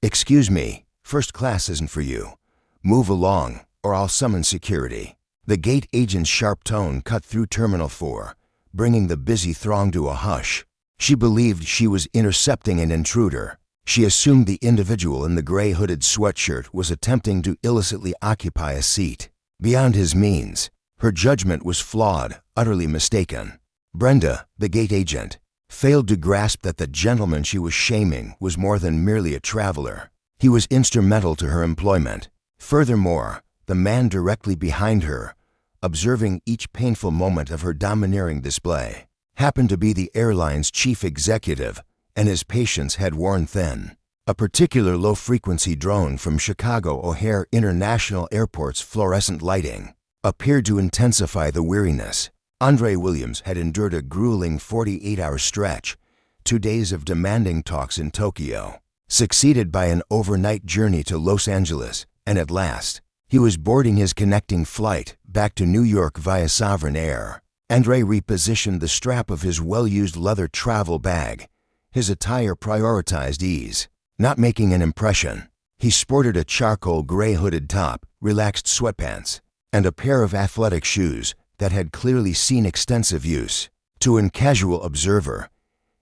"Excuse me, first class isn't for you. Move along, or I'll summon security." The gate agent's sharp tone cut through Terminal 4, bringing the busy throng to a hush. She believed she was intercepting an intruder. She assumed the individual in the gray hooded sweatshirt was attempting to illicitly occupy a seat. Beyond his means, her judgment was flawed, utterly mistaken. Brenda, the gate agent, failed to grasp that the gentleman she was shaming was more than merely a traveler. He was instrumental to her employment. Furthermore, the man directly behind her, observing each painful moment of her domineering display, happened to be the airline's chief executive, and his patience had worn thin. A particular low-frequency drone from Chicago O'Hare International Airport's fluorescent lighting appeared to intensify the weariness. Andre Williams had endured a grueling 48-hour stretch, 2 days of demanding talks in Tokyo, succeeded by an overnight journey to Los Angeles, and at last, he was boarding his connecting flight back to New York via Sovereign Air. Andre repositioned the strap of his well-used leather travel bag. His attire prioritized ease, not making an impression. He sported a charcoal gray hooded top, relaxed sweatpants, and a pair of athletic shoes that had clearly seen extensive use. To an casual observer,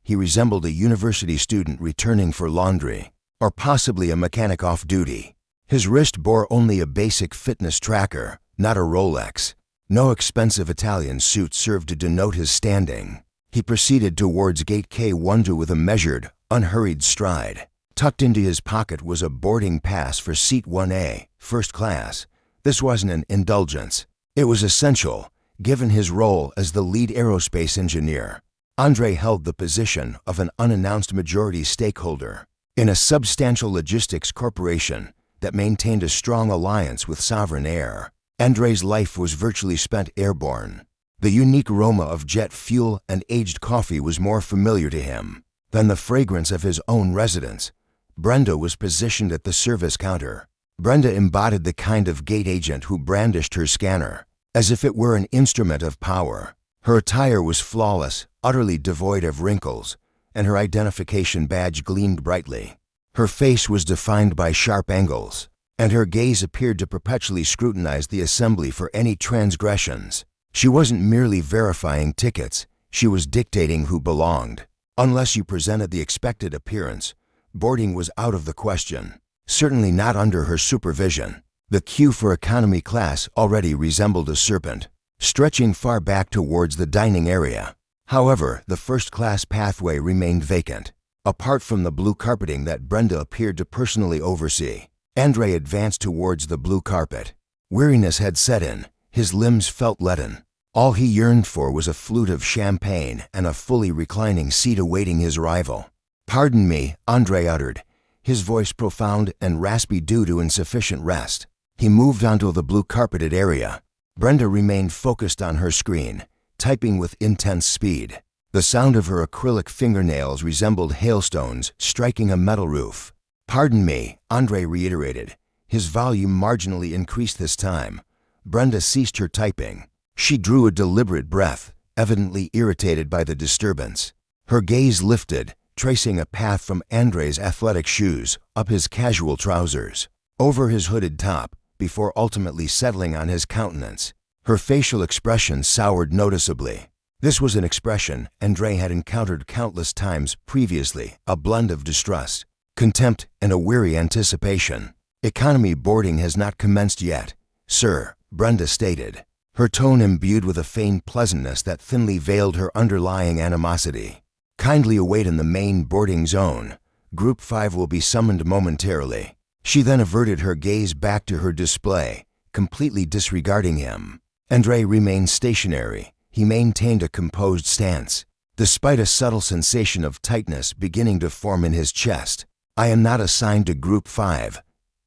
he resembled a university student returning for laundry, or possibly a mechanic off duty. His wrist bore only a basic fitness tracker, not a Rolex. No expensive Italian suit served to denote his standing. He proceeded towards Gate K12 with a measured, unhurried stride. Tucked into his pocket was a boarding pass for Seat 1A, first class. This wasn't an indulgence. It was essential, given his role as the lead aerospace engineer. Andre held the position of an unannounced majority stakeholder in a substantial logistics corporation that maintained a strong alliance with Sovereign Air. Andre's life was virtually spent airborne. The unique aroma of jet fuel and aged coffee was more familiar to him than the fragrance of his own residence. Brenda was positioned at the service counter. Brenda embodied the kind of gate agent who brandished her scanner as if it were an instrument of power. Her attire was flawless, utterly devoid of wrinkles, and her identification badge gleamed brightly. Her face was defined by sharp angles, and her gaze appeared to perpetually scrutinize the assembly for any transgressions. She wasn't merely verifying tickets, she was dictating who belonged. Unless you presented the expected appearance, boarding was out of the question, certainly not under her supervision. The queue for economy class already resembled a serpent, stretching far back towards the dining area. However, the first-class pathway remained vacant. Apart from the blue carpeting that Brenda appeared to personally oversee, Andre advanced towards the blue carpet. Weariness had set in. His limbs felt leaden. All he yearned for was a flute of champagne and a fully reclining seat awaiting his arrival. "Pardon me," Andre uttered, his voice profound and raspy due to insufficient rest. He moved onto the blue-carpeted area. Brenda remained focused on her screen, typing with intense speed. The sound of her acrylic fingernails resembled hailstones striking a metal roof. "Pardon me," Andre reiterated, his volume marginally increased this time. Brenda ceased her typing. She drew a deliberate breath, evidently irritated by the disturbance. Her gaze lifted, tracing a path from Andre's athletic shoes up his casual trousers, over his hooded top, before ultimately settling on his countenance. Her facial expression soured noticeably. This was an expression Andre had encountered countless times previously, a blend of distrust, contempt, and a weary anticipation. "Economy boarding has not commenced yet, sir," Brenda stated, her tone imbued with a feigned pleasantness that thinly veiled her underlying animosity. "Kindly await in the main boarding zone. Group 5 will be summoned momentarily." She then averted her gaze back to her display, completely disregarding him. Andre remained stationary. He maintained a composed stance, despite a subtle sensation of tightness beginning to form in his chest. "I am not assigned to Group 5,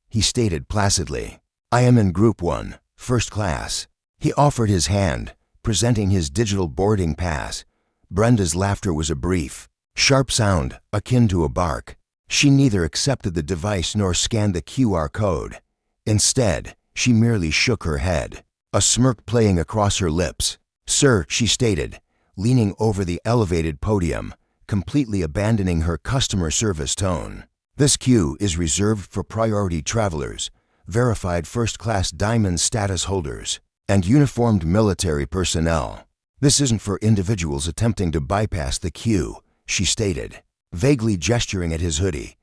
he stated placidly. "I am in Group 1, first class." He offered his hand, presenting his digital boarding pass. Brenda's laughter was a brief, sharp sound akin to a bark. She neither accepted the device nor scanned the QR code. Instead, she merely shook her head, a smirk playing across her lips. "Sir," she stated, leaning over the elevated podium, completely abandoning her customer service tone. This queue is reserved for priority travelers, verified first-class diamond status holders, and uniformed military personnel. This isn't for individuals attempting to bypass the queue, she stated, vaguely gesturing at his hoodie.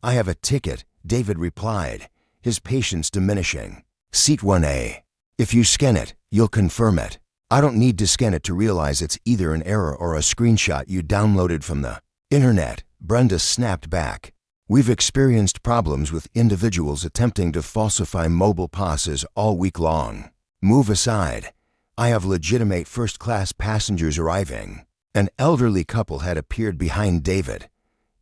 I have a ticket, David replied, his patience diminishing. Seat 1A. If you scan it, you'll confirm it. I don't need to scan it to realize it's either an error or a screenshot you downloaded from the internet, Brenda snapped back. We've experienced problems with individuals attempting to falsify mobile passes all week long. Move aside. I have legitimate first-class passengers arriving. An elderly couple had appeared behind David.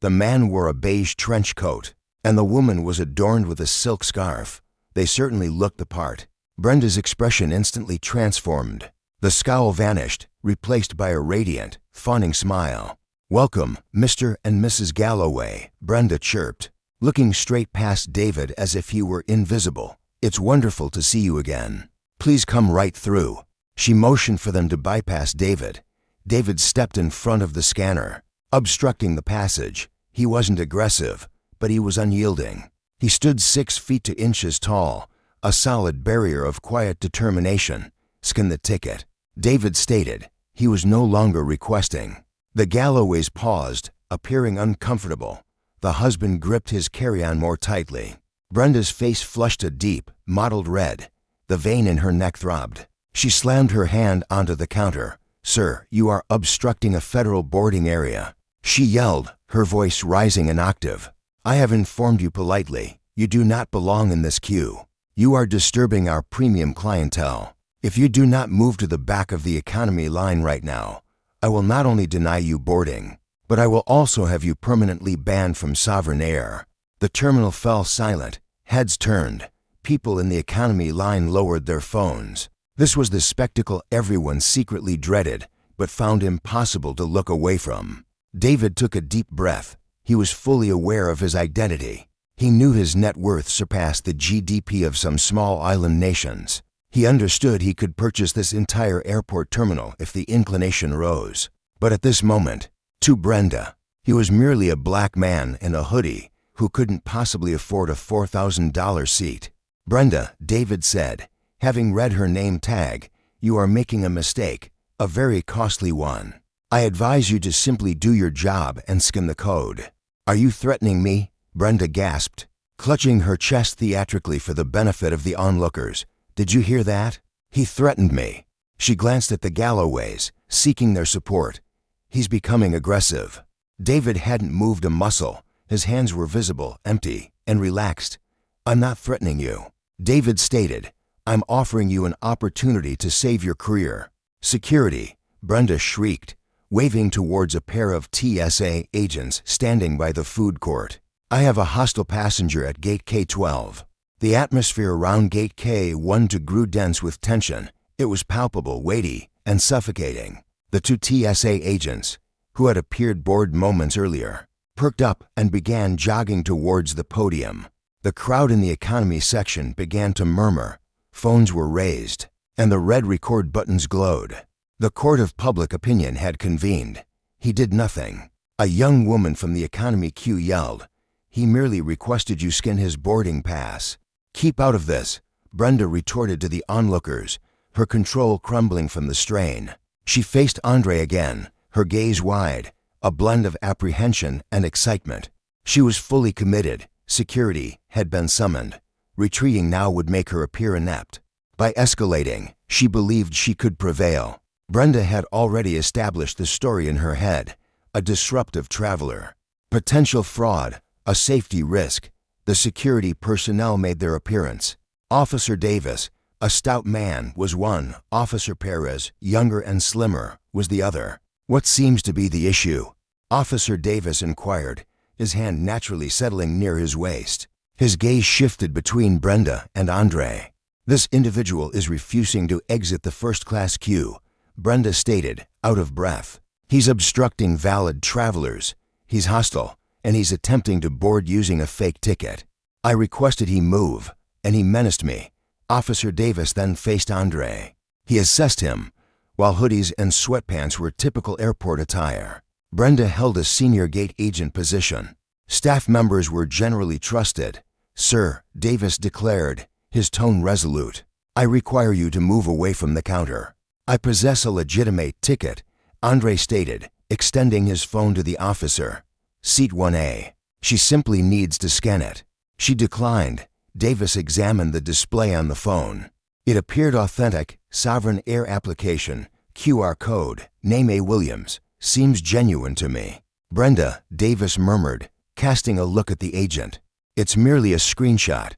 The man wore a beige trench coat, and the woman was adorned with a silk scarf. They certainly looked the part. Brenda's expression instantly transformed. The scowl vanished, replaced by a radiant, fawning smile. Welcome, Mr. and Mrs. Galloway, Brenda chirped, looking straight past David as if he were invisible. It's wonderful to see you again. Please come right through. She motioned for them to bypass David. David stepped in front of the scanner, obstructing the passage. He wasn't aggressive, but he was unyielding. He stood 6 feet to inches tall, a solid barrier of quiet determination. Scan the ticket, David stated. He was no longer requesting. The Galloways paused, appearing uncomfortable. The husband gripped his carry-on more tightly. Brenda's face flushed a deep, mottled red. The vein in her neck throbbed. She slammed her hand onto the counter. Sir, you are obstructing a federal boarding area. She yelled, her voice rising an octave. I have informed you politely. You do not belong in this queue. You are disturbing our premium clientele. If you do not move to the back of the economy line right now, I will not only deny you boarding, but I will also have you permanently banned from Sovereign Air. The terminal fell silent. Heads turned. People in the economy line lowered their phones. This was the spectacle everyone secretly dreaded, but found impossible to look away from. David took a deep breath. He was fully aware of his identity. He knew his net worth surpassed the GDP of some small island nations. He understood he could purchase this entire airport terminal if the inclination rose. But at this moment, to Brenda, he was merely a black man in a hoodie who couldn't possibly afford a $4,000 seat. Brenda, David said, having read her name tag, you are making a mistake, a very costly one. I advise you to simply do your job and scan the code. Are you threatening me? Brenda gasped, clutching her chest theatrically for the benefit of the onlookers. Did you hear that? He threatened me. She glanced at the Galloways, seeking their support. He's becoming aggressive. David hadn't moved a muscle. His hands were visible, empty, and relaxed. I'm not threatening you, David stated. I'm offering you an opportunity to save your career. Security, Brenda shrieked, waving towards a pair of TSA agents standing by the food court. I have a hostile passenger at gate K12. The atmosphere around gate K1 grew dense with tension. It was palpable, weighty, and suffocating. The 2 TSA agents, who had appeared bored moments earlier, perked up and began jogging towards the podium. The crowd in the economy section began to murmur. Phones were raised, and the red record buttons glowed. The court of public opinion had convened. He did nothing. A young woman from the economy queue yelled. He merely requested you scan his boarding pass. Keep out of this, Brenda retorted to the onlookers, her control crumbling from the strain. She faced Andre again, her gaze wide, a blend of apprehension and excitement. She was fully committed. Security had been summoned. Retreating now would make her appear inept. By escalating, she believed she could prevail. Brenda had already established the story in her head. A disruptive traveler. Potential fraud. A safety risk. The security personnel made their appearance. Officer Davis, a stout man, was one. Officer Perez, younger and slimmer, was the other. What seems to be the issue? Officer Davis inquired, his hand naturally settling near his waist. His gaze shifted between Brenda and Andre. This individual is refusing to exit the first-class queue, Brenda stated, out of breath. He's obstructing valid travelers. He's hostile, and he's attempting to board using a fake ticket. I requested he move, and he menaced me. Officer Davis then faced Andre. He assessed him, while hoodies and sweatpants were typical airport attire. Brenda held a senior gate agent position. Staff members were generally trusted. "Sir," Davis declared, his tone resolute, "I require you to move away from the counter." "I possess a legitimate ticket," Andre stated, extending his phone to the officer. "Seat 1A. She simply needs to scan it." She declined. Davis examined the display on the phone. It appeared authentic. Sovereign Air application, QR code, name A. Williams. "Seems genuine to me." "Brenda," Davis murmured, casting a look at the agent. "It's merely a screenshot,"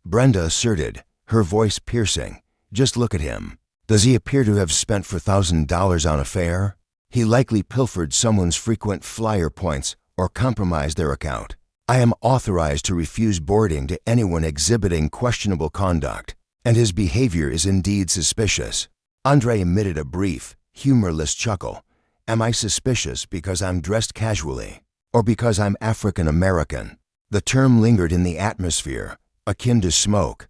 Brenda asserted, her voice piercing. "Just look at him. Does he appear to have spent $4,000 on a fare? He likely pilfered someone's frequent flyer points or compromised their account. I am authorized to refuse boarding to anyone exhibiting questionable conduct, and his behavior is indeed suspicious." Andre emitted a brief, humorless chuckle. "Am I suspicious because I'm dressed casually, or because I'm African American?" The term lingered in the atmosphere, akin to smoke.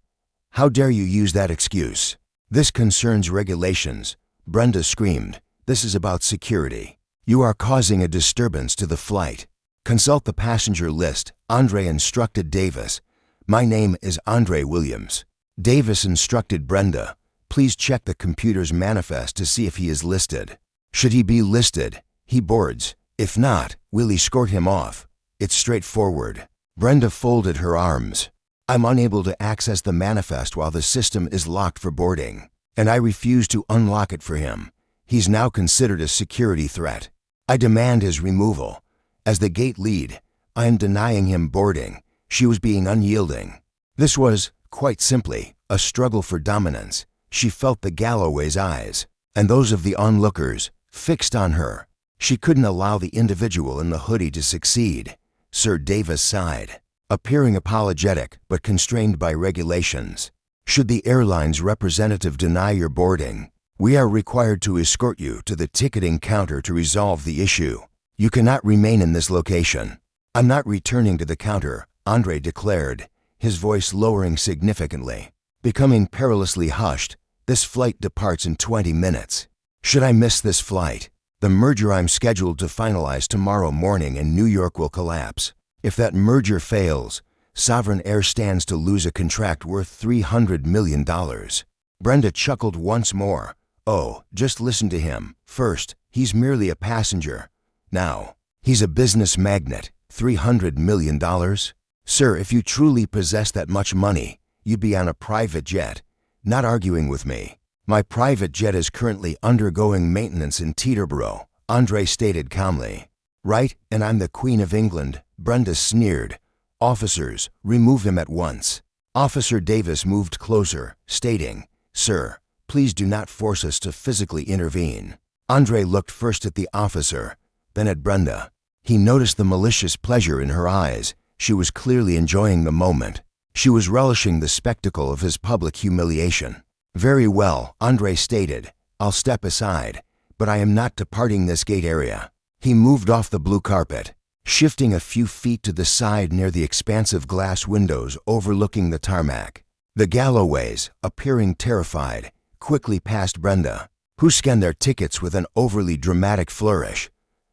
"How dare you use that excuse? This concerns regulations," Brenda screamed. "This is about security. You are causing a disturbance to the flight. Consult the passenger list," Andre instructed Davis. "My name is Andre Williams." Davis instructed Brenda, "Please check the computer's manifest to see if he is listed. Should he be listed, he boards. If not, we'll escort him off. It's straightforward." Brenda folded her arms. "I'm unable to access the manifest while the system is locked for boarding, and I refuse to unlock it for him. He's now considered a security threat. I demand his removal. As the gate lead, I am denying him boarding." She was being unyielding. This was, quite simply, a struggle for dominance. She felt the Galloway's eyes, and those of the onlookers, fixed on her. She couldn't allow the individual in the hoodie to succeed. Sir Davis sighed, appearing apologetic but constrained by regulations. "Should the airline's representative deny your boarding, we are required to escort you to the ticketing counter to resolve the issue. You cannot remain in this location." "I'm not returning to the counter," Andre declared, his voice lowering significantly. Becoming perilously hushed, "This flight departs in 20 minutes. Should I miss this flight, the merger I'm scheduled to finalize tomorrow morning in New York will collapse. If that merger fails, Sovereign Air stands to lose a contract worth $300 million. Brenda chuckled once more. "Oh, just listen to him. First, he's merely a passenger. Now, he's a business magnate. $300 million? Sir, if you truly possess that much money, you'd be on a private jet, not arguing with me." "My private jet is currently undergoing maintenance in Teterboro," Andre stated calmly. "Right, and I'm the Queen of England," Brenda sneered. "Officers, remove him at once." Officer Davis moved closer, stating, "Sir, please do not force us to physically intervene." Andre looked first at the officer, then at Brenda. He noticed the malicious pleasure in her eyes. She was clearly enjoying the moment. She was relishing the spectacle of his public humiliation. "Very well," Andre stated. "I'll step aside, but I am not departing this gate area." He moved off the blue carpet, shifting a few feet to the side near the expansive glass windows overlooking the tarmac. The Galloways, appearing terrified, quickly passed Brenda, who scanned their tickets with an overly dramatic flourish.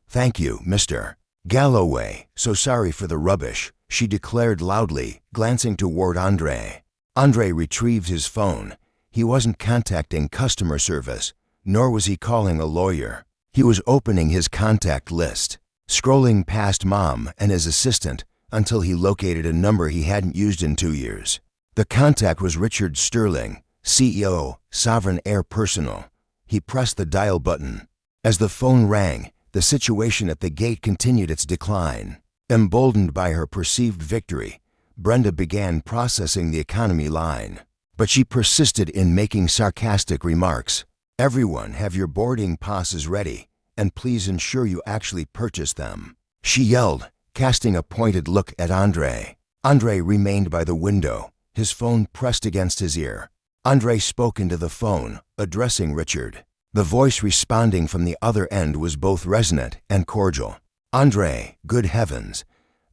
"Thank you, Mr. Galloway. So sorry for the rubbish," she declared loudly, glancing toward Andre. Andre retrieved his phone. He wasn't contacting customer service, nor was he calling a lawyer. He was opening his contact list, scrolling past Mom and his assistant until he located a number he hadn't used in 2 years. The contact was Richard Sterling, CEO, Sovereign Air Personal. He pressed the dial button. As the phone rang, the situation at the gate continued its decline. Emboldened by her perceived victory, Brenda began processing the economy line. But she persisted in making sarcastic remarks. "Everyone, have your boarding passes ready, and please ensure you actually purchase them," she yelled, casting a pointed look at Andre. Andre remained by the window, his phone pressed against his ear. Andre spoke into the phone, addressing Richard. The voice responding from the other end was both resonant and cordial. "Andre, good heavens,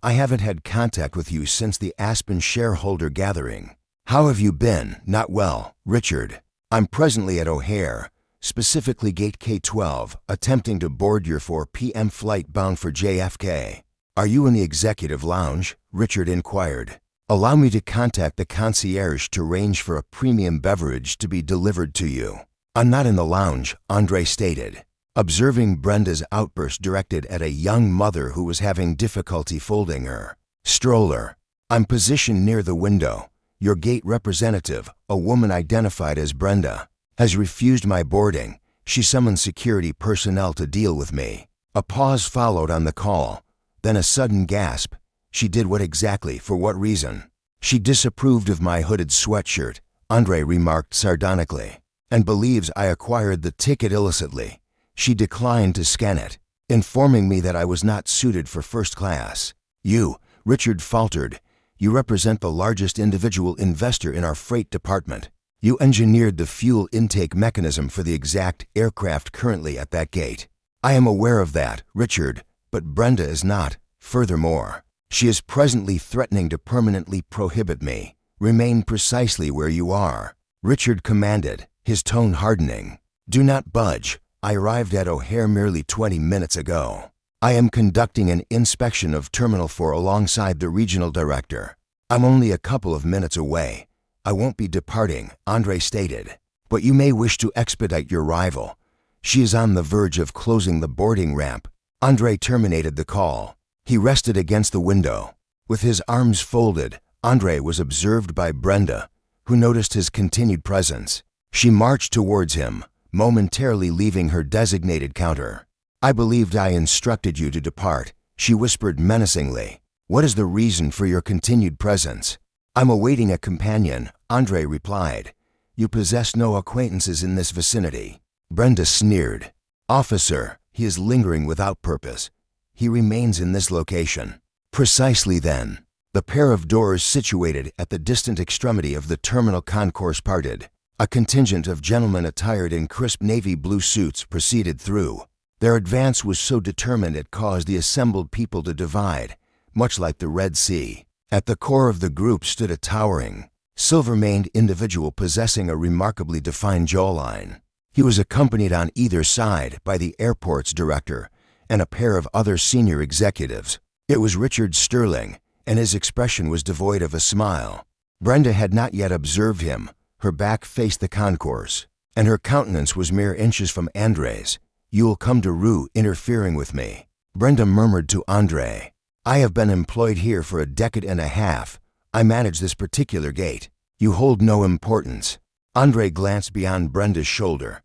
I haven't had contact with you since the Aspen shareholder gathering. How have you been? Not well, Richard. I'm presently at O'Hare, specifically gate K-12, attempting to board your 4 p.m. flight bound for JFK. "Are you in the executive lounge?" Richard inquired. "Allow me to contact the concierge to arrange for a premium beverage to be delivered to you." "I'm not in the lounge," Andre stated, observing Brenda's outburst directed at a young mother who was having difficulty folding her stroller. "I'm positioned near the window. Your gate representative, a woman identified as Brenda, has refused my boarding. She summoned security personnel to deal with me." A pause followed on the call, then a sudden gasp. "She did what exactly? For what reason?" "She disapproved of my hooded sweatshirt," Andre remarked sardonically, "and believes I acquired the ticket illicitly. She declined to scan it, informing me that I was not suited for first class." "You," Richard faltered, "you represent the largest individual investor in our freight department. You engineered the fuel intake mechanism for the exact aircraft currently at that gate." "I am aware of that, Richard, but Brenda is not. Furthermore, she is presently threatening to permanently prohibit me. Remain precisely where you are," Richard commanded, his tone hardening. "Do not budge. I arrived at O'Hare merely 20 minutes ago. I am conducting an inspection of Terminal 4 alongside the regional director. I'm only a couple of minutes away. I won't be departing," Andre stated, "but you may wish to expedite your arrival. She is on the verge of closing the boarding ramp." Andre terminated the call. He rested against the window. With his arms folded, Andre was observed by Brenda, who noticed his continued presence. She marched towards him, momentarily leaving her designated counter. "I believed I instructed you to depart," she whispered menacingly. "What is the reason for your continued presence?" "I'm awaiting a companion," Andre replied. "You possess no acquaintances in this vicinity." Brenda sneered. "Officer, he is lingering without purpose. He remains in this location." Precisely then, the pair of doors situated at the distant extremity of the terminal concourse parted. A contingent of gentlemen attired in crisp navy blue suits proceeded through. Their advance was so determined it caused the assembled people to divide, much like the Red Sea. At the core of the group stood a towering, silver-maned individual possessing a remarkably defined jawline. He was accompanied on either side by the airport's director and a pair of other senior executives. It was Richard Sterling, and his expression was devoid of a smile. Brenda had not yet observed him. Her back faced the concourse, and her countenance was mere inches from Andre's. "You'll come to rue interfering with me," Brenda murmured to Andre. "I have been employed here for a decade and a half. I manage this particular gate. You hold no importance." Andre glanced beyond Brenda's shoulder.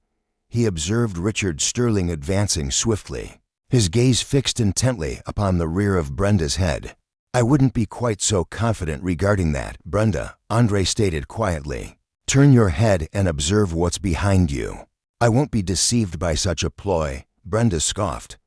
He observed Richard Sterling advancing swiftly, his gaze fixed intently upon the rear of Brenda's head. "I wouldn't be quite so confident regarding that, Brenda," Andre stated quietly. "Turn your head and observe what's behind you." "I won't be deceived by such a ploy," Brenda scoffed.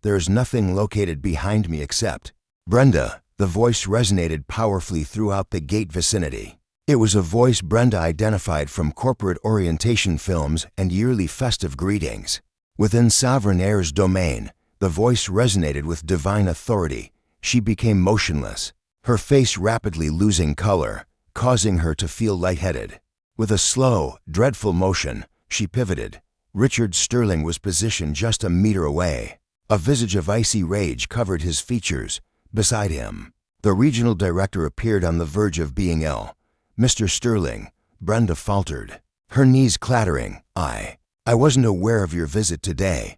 "There is nothing located behind me except—" "Brenda," the voice resonated powerfully throughout the gate vicinity. It was a voice Brenda identified from corporate orientation films and yearly festive greetings. Within Sovereign Air's domain, the voice resonated with divine authority. She became motionless, her face rapidly losing color, causing her to feel lightheaded. With a slow, dreadful motion, she pivoted. Richard Sterling was positioned just a meter away. A visage of icy rage covered his features. Beside him, the regional director appeared on the verge of being ill. "Mr. Sterling," Brenda faltered, her knees clattering. I wasn't aware of your visit today."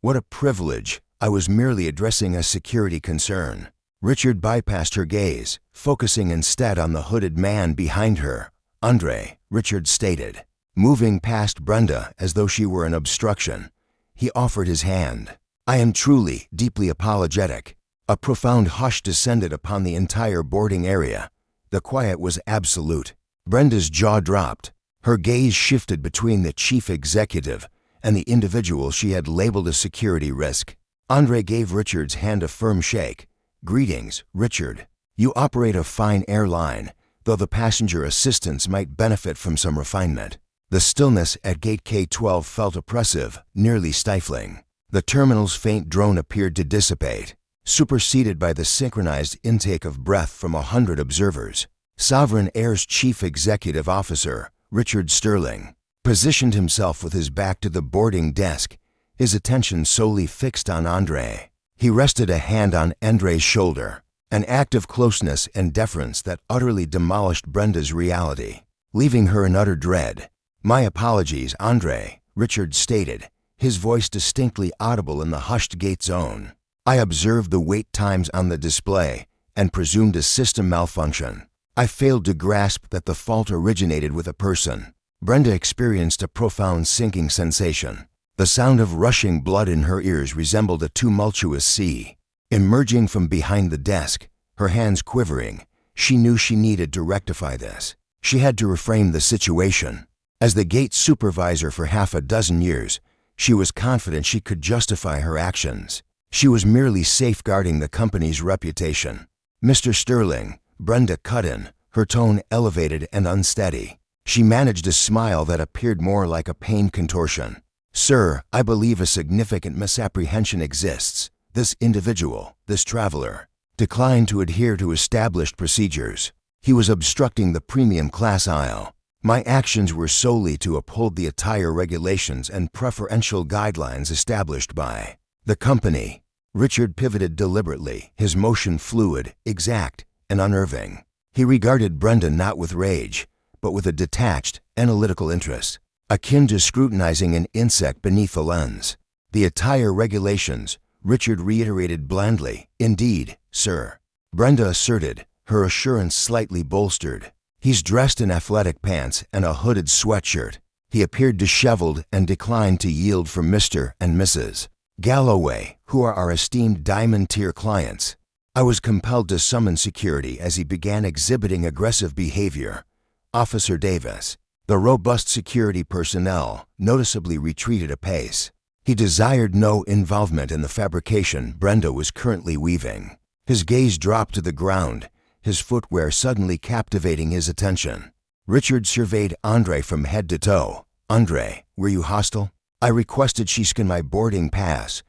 "What a privilege. I was merely addressing a security concern." Richard bypassed her gaze, focusing instead on the hooded man behind her. "Andre," Richard stated, moving past Brenda as though she were an obstruction. He offered his hand. "I am truly, deeply apologetic." A profound hush descended upon the entire boarding area. The quiet was absolute. Brenda's jaw dropped. Her gaze shifted between the chief executive and the individual she had labeled a security risk. Andre gave Richard's hand a firm shake. "Greetings, Richard. You operate a fine airline, though the passenger assistance might benefit from some refinement." The stillness at gate K-12 felt oppressive, nearly stifling. The terminal's faint drone appeared to dissipate, superseded by the synchronized intake of breath from 100 observers. Sovereign Air's chief executive officer, Richard Sterling, positioned himself with his back to the boarding desk, his attention solely fixed on Andre. He rested a hand on Andre's shoulder, an act of closeness and deference that utterly demolished Brenda's reality, leaving her in utter dread. "My apologies, Andre," Richard stated, his voice distinctly audible in the hushed gate zone. "I observed the wait times on the display and presumed a system malfunction. I failed to grasp that the fault originated with a person." Brenda experienced a profound sinking sensation. The sound of rushing blood in her ears resembled a tumultuous sea. Emerging from behind the desk, her hands quivering, she knew she needed to rectify this. She had to reframe the situation. As the gate supervisor for half a dozen years, she was confident she could justify her actions. She was merely safeguarding the company's reputation. "Mr. Sterling," Brenda cut in, her tone elevated and unsteady. She managed a smile that appeared more like a pain contortion. "Sir, I believe a significant misapprehension exists. This individual, this traveler, declined to adhere to established procedures. He was obstructing the premium class aisle. My actions were solely to uphold the attire regulations and preferential guidelines established by the company." Richard pivoted deliberately, his motion fluid, exact, and unnerving. He regarded Brenda not with rage, but with a detached, analytical interest, akin to scrutinizing an insect beneath a lens. "The attire regulations," Richard reiterated blandly. "Indeed, sir," Brenda asserted, her assurance slightly bolstered. "He's dressed in athletic pants and a hooded sweatshirt. He appeared disheveled and declined to yield for Mr. and Mrs. Galloway, who are our esteemed diamond-tier clients. I was compelled to summon security as he began exhibiting aggressive behavior. Officer Davis." The robust security personnel noticeably retreated a pace. He desired no involvement in the fabrication Brenda was currently weaving. His gaze dropped to the ground, his footwear suddenly captivating his attention. Richard surveyed Andre from head to toe. "Andre, were you hostile?" "I requested she scan my boarding pass."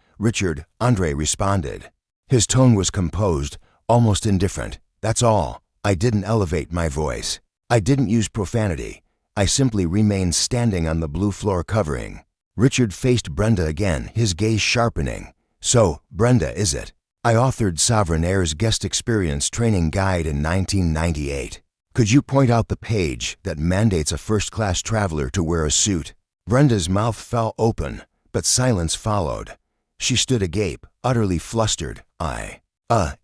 Andre responded. His tone was composed, almost indifferent. "That's all. I didn't elevate my voice. I didn't use profanity. I simply remained standing on the blue floor covering." Richard faced Brenda again, his gaze sharpening. "So, Brenda, is it? I authored Sovereign Air's guest experience training guide in 1998. Could you point out the page that mandates a first-class traveler to wear a suit?" Brenda's mouth fell open, but silence followed. She stood agape, utterly flustered.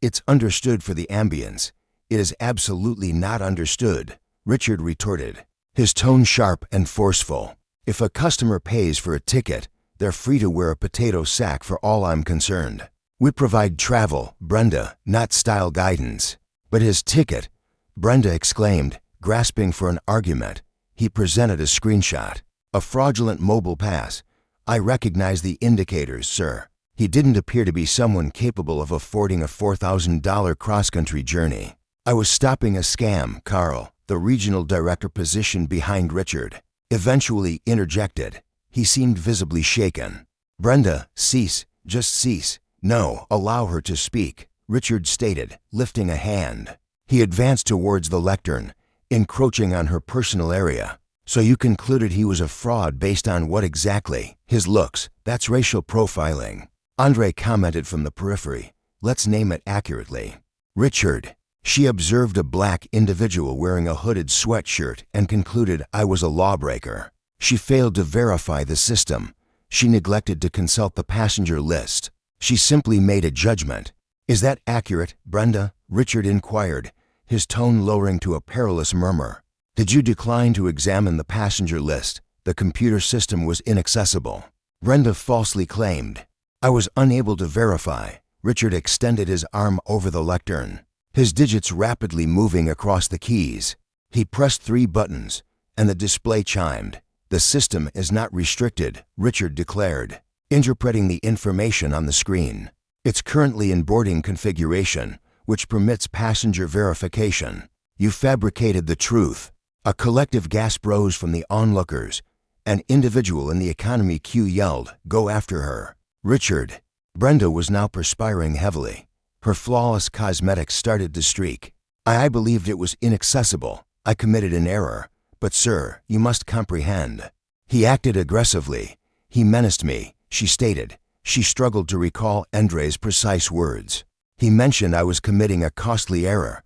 It's understood for the ambience. It is absolutely not understood," Richard retorted, his tone sharp and forceful. "If a customer pays for a ticket, they're free to wear a potato sack for all I'm concerned. We provide travel, Brenda, not style guidance." "But his ticket," Brenda exclaimed, grasping for an argument. He presented a screenshot. "A fraudulent mobile pass. I recognize the indicators, sir. He didn't appear to be someone capable of affording a $4,000 cross-country journey." "I was stopping a scam," Carl, the regional director positioned behind Richard, eventually interjected. He seemed visibly shaken. "Brenda, cease. Just cease." "No, allow her to speak," Richard stated, lifting a hand. He advanced towards the lectern, encroaching on her personal area. "So you concluded he was a fraud based on what exactly?" "His looks. That's racial profiling," Andre commented from the periphery. "Let's name it accurately." "Richard." She observed a black individual wearing a hooded sweatshirt and concluded I was a lawbreaker. She failed to verify the system. She neglected to consult the passenger list. She simply made a judgment. "Is that accurate, Brenda?" Richard inquired, his tone lowering to a perilous murmur. "Did you decline to examine the passenger list? The computer system was inaccessible." Brenda falsely claimed. "I was unable to verify." Richard extended his arm over the lectern, his digits rapidly moving across the keys. He pressed 3 buttons, and the display chimed. "The system is not restricted," Richard declared, interpreting the information on the screen. "It's currently in boarding configuration, which permits passenger verification." "You fabricated the truth." A collective gasp rose from the onlookers. An individual in the economy queue yelled, "Go after her." "Richard." Brenda was now perspiring heavily. Her flawless cosmetics started to streak. I believed it was inaccessible. I committed an error. But sir, you must comprehend." He acted aggressively. "He menaced me," she stated, She struggled to recall Andre's precise words. He mentioned I was committing a costly error.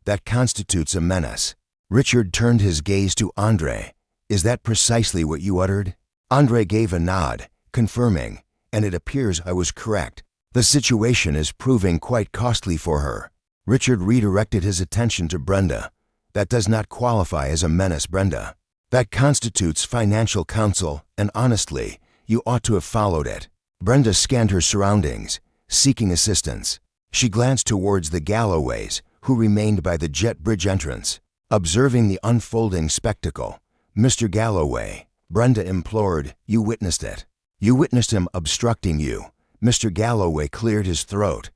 That constitutes a menace. Richard turned his gaze to Andre. Is that precisely what you uttered? Andre gave a nod, confirming, and it appears I was correct. The situation is proving quite costly for her. Richard redirected his attention to Brenda. That does not qualify as a menace, Brenda. That constitutes financial counsel, and honestly, you ought to have followed it. Brenda scanned her surroundings, seeking assistance. She glanced towards the Galloways, who remained by the jet bridge entrance. Observing the unfolding spectacle, Mr. Galloway, Brenda implored, you witnessed it. You witnessed him obstructing you. Mr. Galloway cleared his throat.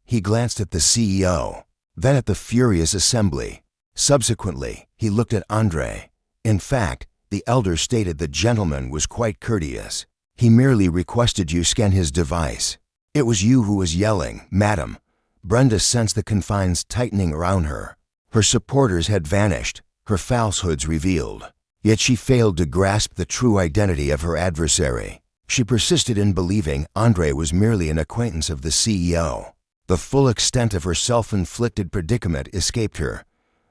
He glanced at the CEO, then at the furious assembly. Subsequently, he looked at Andre. In fact, the elder stated the gentleman was quite courteous. He merely requested you scan his device. It was you who was yelling, Madam. Brenda sensed the confines tightening around her. Her supporters had vanished, her falsehoods revealed. Yet she failed to grasp the true identity of her adversary. She persisted in believing Andre was merely an acquaintance of the CEO. The full extent of her self-inflicted predicament escaped her.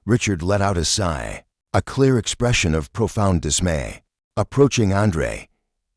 Richard let out a sigh, a clear expression of profound dismay. Approaching Andre,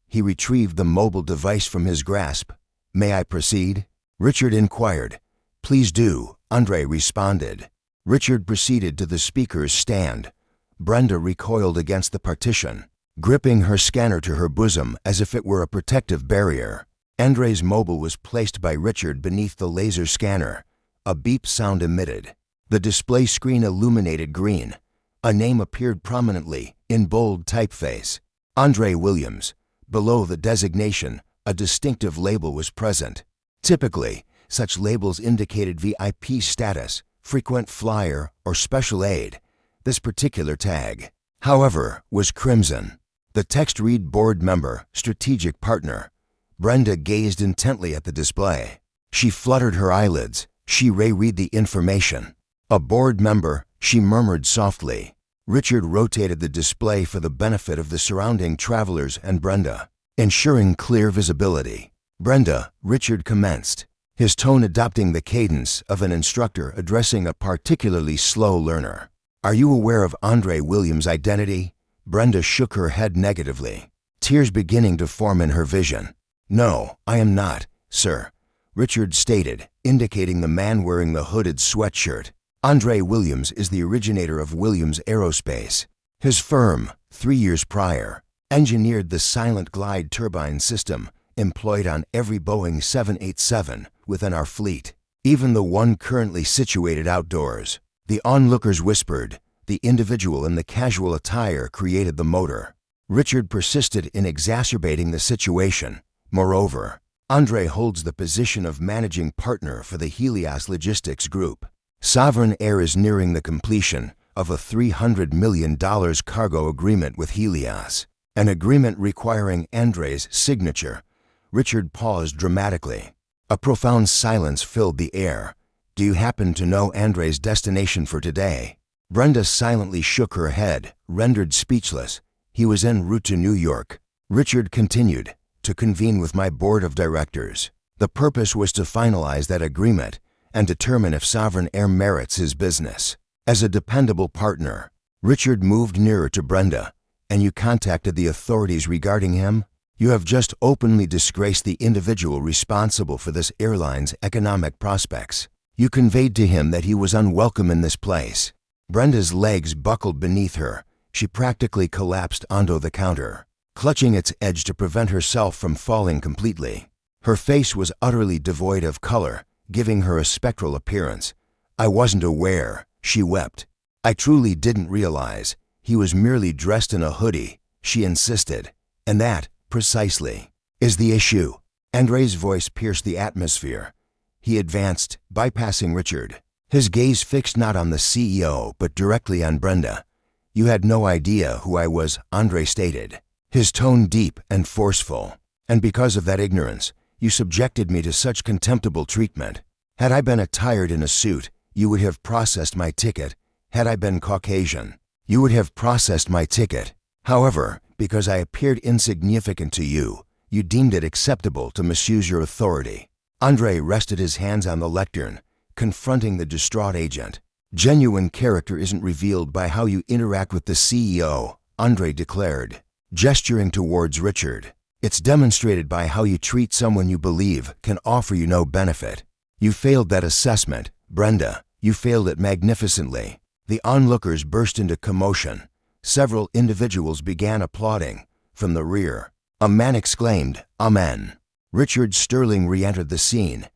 he retrieved the mobile device from his grasp. May I proceed? Richard inquired. Please do, Andre responded. Richard proceeded to the speaker's stand. Brenda recoiled against the partition, gripping her scanner to her bosom as if it were a protective barrier. Andre's mobile was placed by Richard beneath the laser scanner. A beep sound emitted. The display screen illuminated green. A name appeared prominently, in bold typeface. Andre Williams. Below the designation, a distinctive label was present. Typically, such labels indicated VIP status, frequent flyer, or special aid. This particular tag, however, was crimson. The text read Board Member, Strategic Partner. Brenda gazed intently at the display. She fluttered her eyelids. She reread the information. A board member, she murmured softly. Richard rotated the display for the benefit of the surrounding travelers and Brenda, ensuring clear visibility. Brenda, Richard commenced, his tone adopting the cadence of an instructor addressing a particularly slow learner. Are you aware of Andre Williams' identity? Brenda shook her head negatively, tears beginning to form in her vision. No, I am not, sir, Richard stated, indicating the man wearing the hooded sweatshirt. Andre Williams is the originator of Williams Aerospace. His firm, 3 years prior, engineered the silent glide turbine system employed on every Boeing 787 within our fleet, even the one currently situated outdoors. The onlookers whispered, the individual in the casual attire created the motor. Richard persisted in exacerbating the situation. Moreover, Andre holds the position of managing partner for the Helios Logistics Group. Sovereign Air is nearing the completion of a $300 million cargo agreement with Helios, an agreement requiring Andre's signature. Richard paused dramatically. A profound silence filled the air. Do you happen to know Andre's destination for today? Brenda silently shook her head, rendered speechless. He was en route to New York. Richard continued, to convene with my board of directors. The purpose was to finalize that agreement and determine if Sovereign Air merits his business. As a dependable partner, Richard moved nearer to Brenda. And you contacted the authorities regarding him? You have just openly disgraced the individual responsible for this airline's economic prospects. You conveyed to him that he was unwelcome in this place. Brenda's legs buckled beneath her. She practically collapsed onto the counter, clutching its edge to prevent herself from falling completely. Her face was utterly devoid of color, giving her a spectral appearance. I wasn't aware, she wept. I truly didn't realize. He was merely dressed in a hoodie, she insisted. And that, precisely, is the issue. Andre's voice pierced the atmosphere. He advanced, bypassing Richard, his gaze fixed not on the CEO but directly on Brenda. You had no idea who I was, Andre stated, his tone deep and forceful. And because of that ignorance, you subjected me to such contemptible treatment. Had I been attired in a suit, you would have processed my ticket. Had I been Caucasian, you would have processed my ticket. However, because I appeared insignificant to you, You deemed it acceptable to misuse your authority. Andre rested his hands on the lectern, confronting the distraught agent. Genuine character isn't revealed by how you interact with the CEO, Andre declared, gesturing towards Richard. It's demonstrated by how you treat someone you believe can offer you no benefit. You failed that assessment, Brenda. You failed it magnificently. The onlookers burst into commotion. Several individuals began applauding. From the rear, a man exclaimed, "Amen." Richard Sterling re-entered the scene.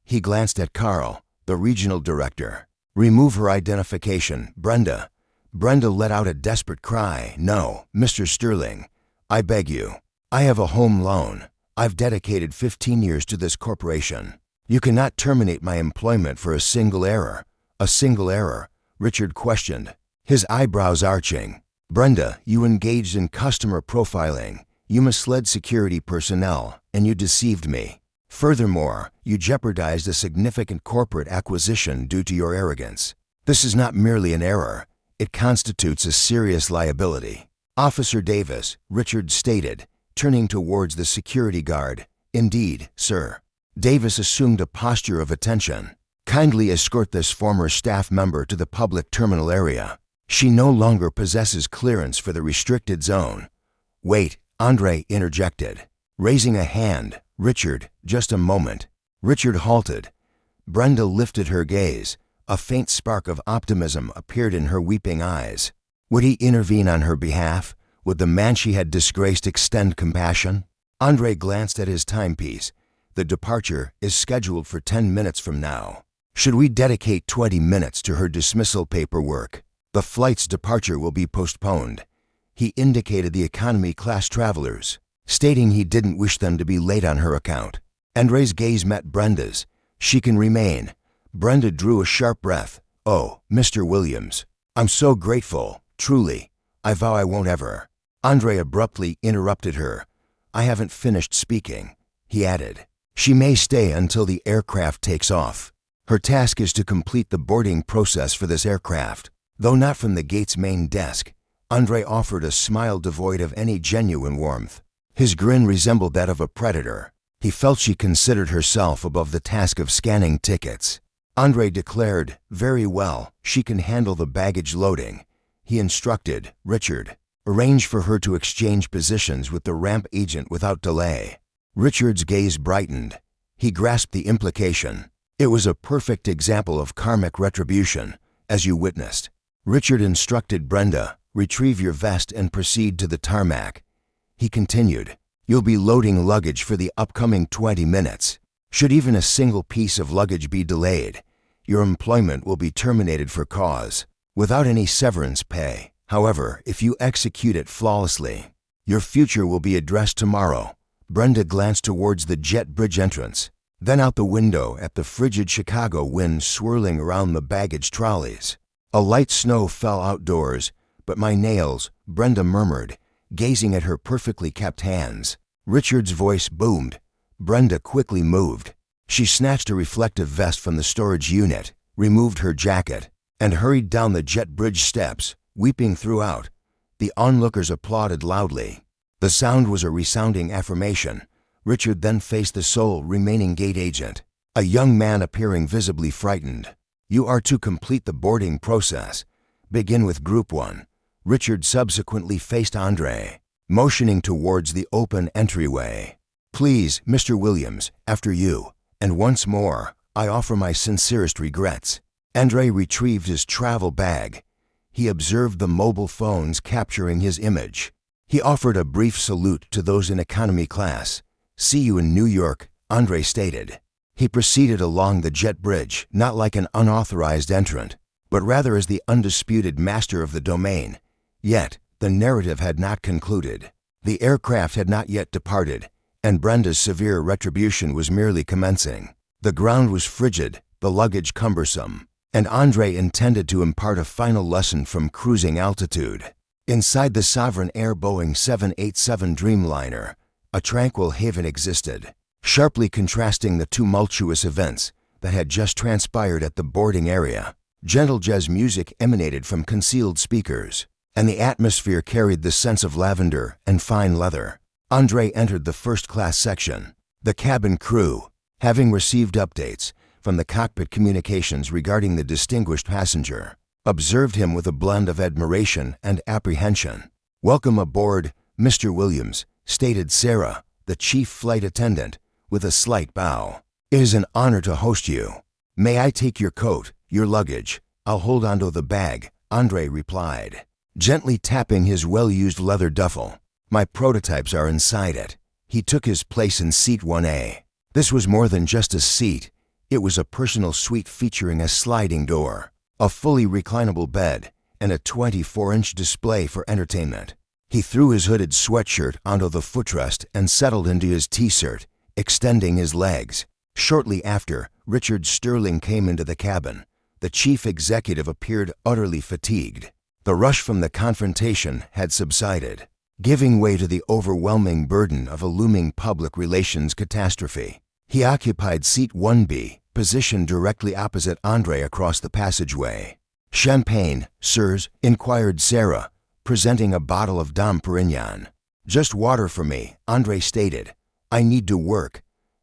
He glanced at Carl, the regional director. "Remove her identification, Brenda." Brenda let out a desperate cry. "No, Mr. Sterling, I beg you. I have a home loan. I've dedicated 15 years to this corporation. You cannot terminate my employment for a single error." "A single error?" Richard questioned, his eyebrows arching. "Brenda, you engaged in customer profiling. You misled security personnel, and you deceived me. Furthermore, you jeopardized a significant corporate acquisition due to your arrogance. This is not merely an error. It constitutes a serious liability." "Officer Davis," Richard stated, turning towards the security guard. "Indeed, sir." Davis assumed a posture of attention. "Kindly escort this former staff member to the public terminal area. She no longer possesses clearance for the restricted zone." "Wait," Andre interjected, raising a hand. "Richard, just a moment." Richard halted. Brenda lifted her gaze. A faint spark of optimism appeared in her weeping eyes. Would he intervene on her behalf? Would the man she had disgraced extend compassion? Andre glanced at his timepiece. The departure is scheduled for 10 minutes from now. Should we dedicate 20 minutes to her dismissal paperwork? The flight's departure will be postponed. He indicated the economy class travelers, stating he didn't wish them to be late on her account. Andre's gaze met Brenda's. "She can remain." Brenda drew a sharp breath. "Oh, Mr. Williams, I'm so grateful, truly. I vow I won't ever." Andre abruptly interrupted her. "I haven't finished speaking," he added. "She may stay until the aircraft takes off. Her task is to complete the boarding process for this aircraft." Though not from the gate's main desk, Andre offered a smile devoid of any genuine warmth. His grin resembled that of a predator. He felt she considered herself above the task of scanning tickets. Andre declared, "Very well, she can handle the baggage loading." He instructed, "Richard, arrange for her to exchange positions with the ramp agent without delay." Richard's gaze brightened. He grasped the implication. It was a perfect example of karmic retribution, as you witnessed. Richard instructed Brenda, "Retrieve your vest and proceed to the tarmac." He continued, "You'll be loading luggage for the upcoming 20 minutes. Should even a single piece of luggage be delayed, your employment will be terminated for cause, without any severance pay. However, if you execute it flawlessly, your future will be addressed tomorrow." Brenda glanced towards the jet bridge entrance, then out the window at the frigid Chicago wind swirling around the baggage trolleys. A light snow fell outdoors, but my nails, Brenda murmured, gazing at her perfectly kept hands. Richard's voice boomed. Brenda quickly moved. She snatched a reflective vest from the storage unit, removed her jacket, and hurried down the jet bridge steps, weeping throughout. The onlookers applauded loudly. The sound was a resounding affirmation. Richard then faced the sole remaining gate agent, a young man appearing visibly frightened. "You are to complete the boarding process. Begin with Group 1. Richard subsequently faced Andre, motioning towards the open entryway. "Please, Mr. Williams, after you. And once more, I offer my sincerest regrets." Andre retrieved his travel bag. He observed the mobile phones capturing his image. He offered a brief salute to those in economy class. "See you in New York," Andre stated. He proceeded along the jet bridge, not like an unauthorized entrant, but rather as the undisputed master of the domain. Yet, the narrative had not concluded. The aircraft had not yet departed, and Brenda's severe retribution was merely commencing. The ground was frigid, the luggage cumbersome, and Andre intended to impart a final lesson from cruising altitude. Inside the Sovereign Air Boeing 787 Dreamliner, a tranquil haven existed, sharply contrasting the tumultuous events that had just transpired at the boarding area. Gentle jazz music emanated from concealed speakers, and the atmosphere carried the sense of lavender and fine leather. Andre entered the first-class section. The cabin crew, having received updates from the cockpit communications regarding the distinguished passenger, observed him with a blend of admiration and apprehension. "Welcome aboard, Mr. Williams," stated Sarah, the chief flight attendant, with a slight bow. "It is an honor to host you. May I take your coat, your luggage? I'll hold onto the bag," Andre replied, gently tapping his well-used leather duffel. "My prototypes are inside it." He took his place in seat 1A. This was more than just a seat. It was a personal suite featuring a sliding door, a fully reclinable bed, and a 24-inch display for entertainment. He threw his hooded sweatshirt onto the footrest and settled into his t-shirt, extending his legs. Shortly after, Richard Sterling came into the cabin. The chief executive appeared utterly fatigued. The rush from the confrontation had subsided, giving way to the overwhelming burden of a looming public relations catastrophe. He occupied seat 1B, positioned directly opposite Andre across the passageway. "Champagne, sirs?" inquired Sarah, presenting a bottle of Dom Perignon. "Just water for me," Andre stated. "I need to work."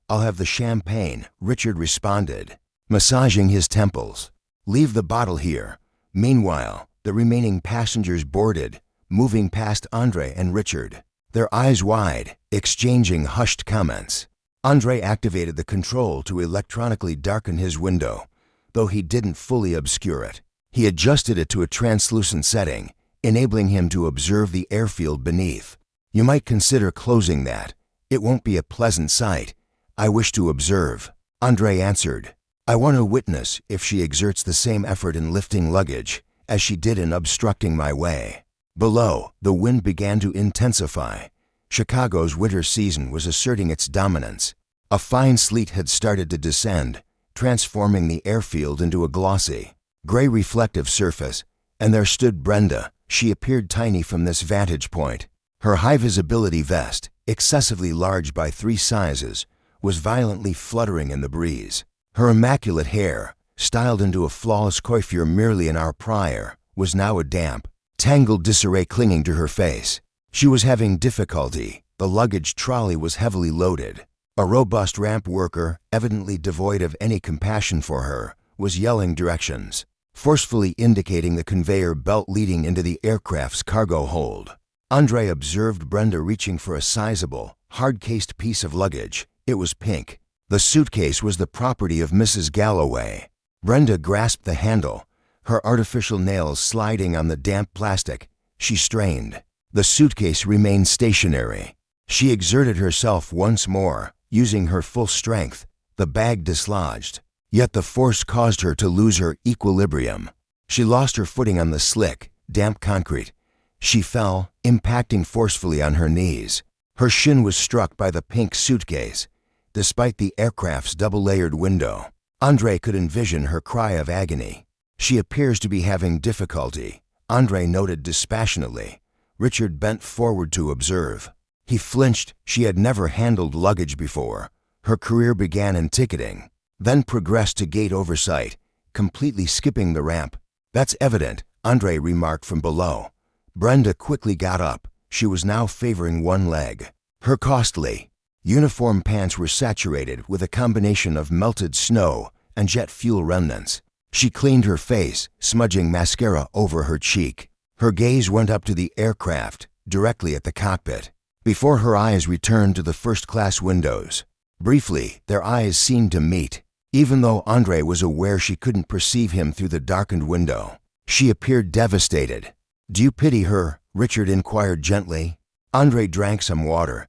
"I'll have the champagne," Richard responded, massaging his temples. "Leave the bottle here." Meanwhile, the remaining passengers boarded, moving past Andre and Richard, their eyes wide, exchanging hushed comments. Andre activated the control to electronically darken his window, though he didn't fully obscure it. He adjusted it to a translucent setting, enabling him to observe the airfield beneath. "You might consider closing that. It won't be a pleasant sight." "I wish to observe," Andre answered. "I want to witness if she exerts the same effort in lifting luggage as she did in obstructing my way." Below, the wind began to intensify. Chicago's winter season was asserting its dominance. A fine sleet had started to descend, transforming the airfield into a glossy, gray reflective surface, and there stood Brenda. She appeared tiny from this vantage point. Her high-visibility vest, excessively large by 3 sizes, was violently fluttering in the breeze. Her immaculate hair, styled into a flawless coiffure merely an hour prior, was now a damp, tangled disarray clinging to her face. She was having difficulty. The luggage trolley was heavily loaded. A robust ramp worker, evidently devoid of any compassion for her, was yelling directions, forcefully indicating the conveyor belt leading into the aircraft's cargo hold. Andre observed Brenda reaching for a sizable, hard-cased piece of luggage. It was pink. The suitcase was the property of Mrs. Galloway. Brenda grasped the handle, her artificial nails sliding on the damp plastic. She strained. The suitcase remained stationary. She exerted herself once more, using her full strength. The bag dislodged, yet the force caused her to lose her equilibrium. She lost her footing on the slick, damp concrete. She fell, impacting forcefully on her knees. Her shin was struck by the pink suitcase. Despite the aircraft's double-layered window, Andre could envision her cry of agony. "She appears to be having difficulty," Andre noted dispassionately. Richard bent forward to observe. He flinched. She had never handled luggage before. Her career began in ticketing, then progressed to gate oversight, completely skipping the ramp. "That's evident," Andre remarked from below. Brenda quickly got up. She was now favoring one leg. Her costly, uniform pants were saturated with a combination of melted snow and jet fuel remnants. She cleaned her face, smudging mascara over her cheek. Her gaze went up to the aircraft, directly at the cockpit, before her eyes returned to the first-class windows. Briefly, their eyes seemed to meet, even though Andre was aware she couldn't perceive him through the darkened window. She appeared devastated. "Do you pity her?" Richard inquired gently. Andre drank some water.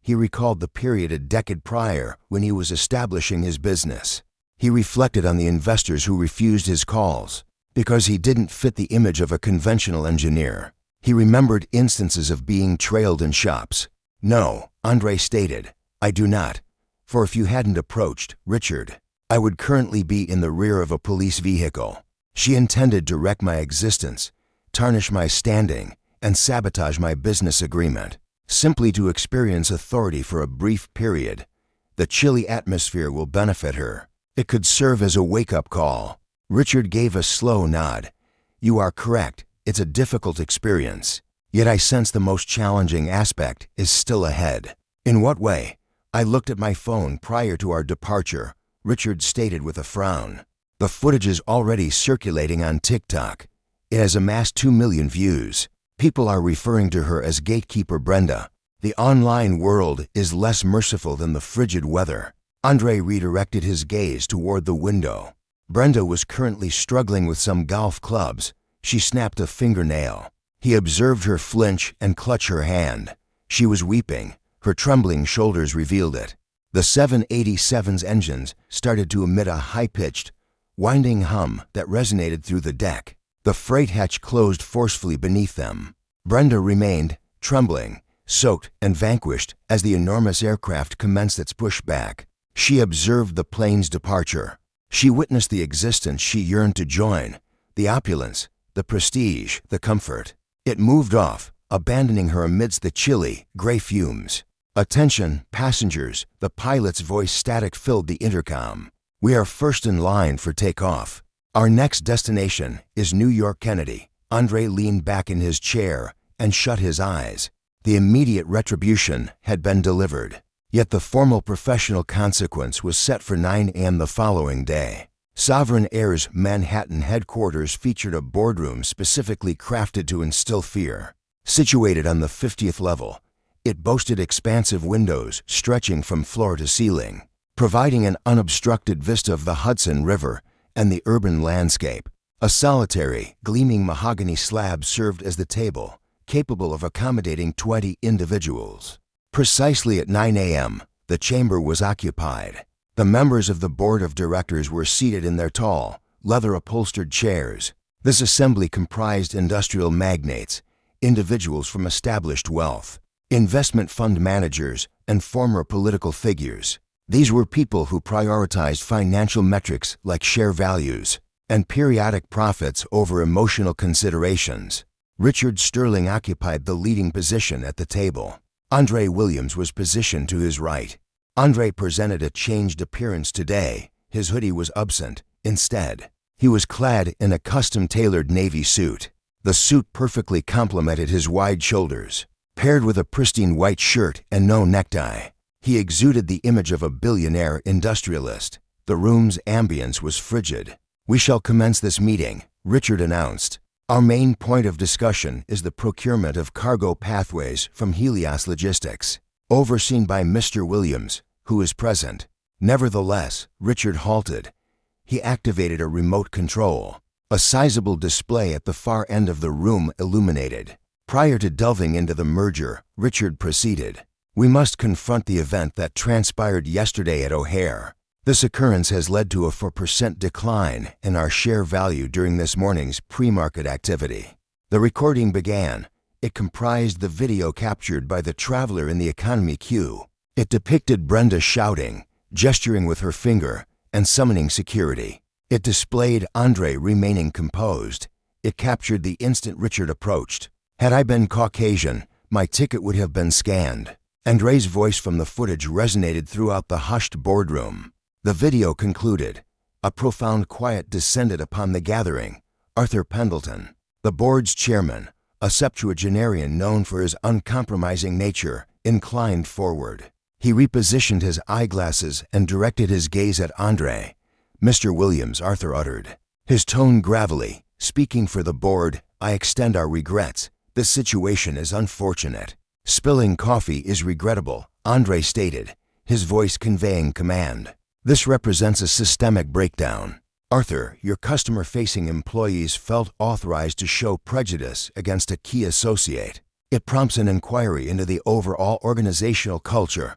He recalled the period a decade prior when he was establishing his business. He reflected on the investors who refused his calls because he didn't fit the image of a conventional engineer. He remembered instances of being trailed in shops. "No," Andre stated, "I do not. For if you hadn't approached, Richard, I would currently be in the rear of a police vehicle." She intended to wreck my existence, tarnish my standing, and sabotage my business agreement, simply to experience authority for a brief period. The chilly atmosphere will benefit her. It could serve as a wake-up call. Richard gave a slow nod. "You are correct. It's a difficult experience. Yet I sense the most challenging aspect is still ahead. In what way? I looked at my phone prior to our departure, Richard stated with a frown. The footage is already circulating on TikTok. It has amassed 2 million views. People are referring to her as Gatekeeper Brenda. The online world is less merciful than the frigid weather. Andre redirected his gaze toward the window. Brenda was currently struggling with some golf clubs. She snapped a fingernail. He observed her flinch and clutch her hand. She was weeping. Her trembling shoulders revealed it. The 787's engines started to emit a high-pitched, winding hum that resonated through the deck. The freight hatch closed forcefully beneath them. Brenda remained, trembling, soaked and vanquished as the enormous aircraft commenced its pushback. She observed the plane's departure. She witnessed the existence she yearned to join, the opulence, the prestige, the comfort. It moved off, abandoning her amidst the chilly, gray fumes. "Attention, passengers," the pilot's voice static filled the intercom. "We are first in line for takeoff. Our next destination is New York Kennedy." Andre leaned back in his chair and shut his eyes. The immediate retribution had been delivered. Yet the formal professional consequence was set for 9 a.m. the following day. Sovereign Air's Manhattan headquarters featured a boardroom specifically crafted to instill fear. Situated on the 50th level, it boasted expansive windows stretching from floor to ceiling, providing an unobstructed vista of the Hudson River and the urban landscape. A solitary, gleaming mahogany slab served as the table, capable of accommodating 20 individuals. Precisely at 9 a.m., the chamber was occupied. The members of the board of directors were seated in their tall, leather-upholstered chairs. This assembly comprised industrial magnates, individuals from established wealth, investment fund managers, and former political figures. These were people who prioritized financial metrics like share values and periodic profits over emotional considerations. Richard Sterling occupied the leading position at the table. Andre Williams was positioned to his right. Andre presented a changed appearance today. His hoodie was absent. Instead, he was clad in a custom-tailored navy suit. The suit perfectly complemented his wide shoulders. Paired with a pristine white shirt and no necktie, he exuded the image of a billionaire industrialist. The room's ambience was frigid. "We shall commence this meeting," Richard announced. "Our main point of discussion is the procurement of cargo pathways from Helios Logistics, overseen by Mr. Williams, who is present." Nevertheless, Richard halted. He activated a remote control. A sizable display at the far end of the room illuminated. Prior to delving into the merger, Richard proceeded. "We must confront the event that transpired yesterday at O'Hare. This occurrence has led to a 4% decline in our share value during this morning's pre-market activity." The recording began. It comprised the video captured by the traveler in the economy queue. It depicted Brenda shouting, gesturing with her finger, and summoning security. It displayed Andre remaining composed. It captured the instant Richard approached. "Had I been Caucasian, my ticket would have been scanned." Andre's voice from the footage resonated throughout the hushed boardroom. The video concluded. A profound quiet descended upon the gathering. Arthur Pendleton, the board's chairman, a septuagenarian known for his uncompromising nature, inclined forward. He repositioned his eyeglasses and directed his gaze at Andre. "Mr. Williams," Arthur uttered, his tone gravelly, speaking for the board, "I extend our regrets. This situation is unfortunate." "Spilling coffee is regrettable," Andre stated, his voice conveying command. "This represents a systemic breakdown. Arthur, your customer-facing employees felt authorized to show prejudice against a key associate. It prompts an inquiry into the overall organizational culture.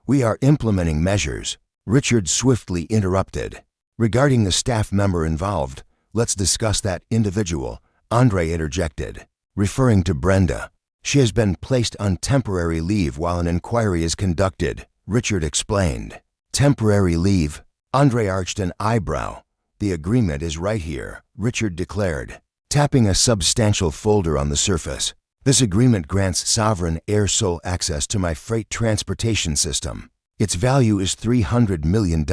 We are implementing measures." Richard swiftly interrupted. "Regarding the staff member involved, let's discuss that individual," Andre interjected, referring to Brenda. "She has been placed on temporary leave while an inquiry is conducted," Richard explained. "Temporary leave?" Andre arched an eyebrow. "The agreement is right here," Richard declared, tapping a substantial folder on the surface. "This agreement grants Sovereign Air sole access to my freight transportation system. Its value is $300 million